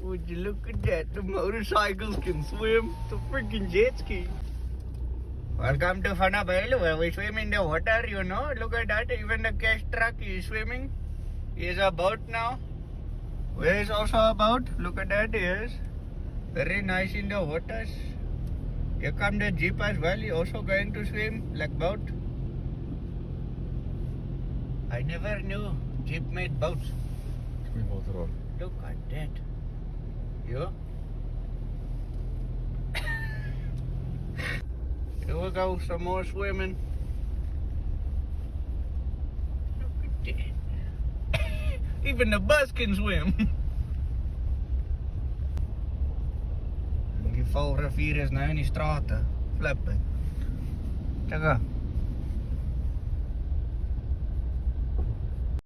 Would you look at that? The motorcycles can swim. The freaking jet ski. Welcome to Vanderbijlpark, where we swim in the water, you know. Look at that. Even the cash truck is swimming. Here's a boat now. Where is also a boat? Look at that, yes. Very nice in the waters. Here come the jeep as well. He also going to swim like boat. I never knew jeep made boats. Look at that. Yeah. Here we go, some more swimming. Look at that. Even the bus can swim. Die Valrivier is nou in die strate. Flippen. Check out.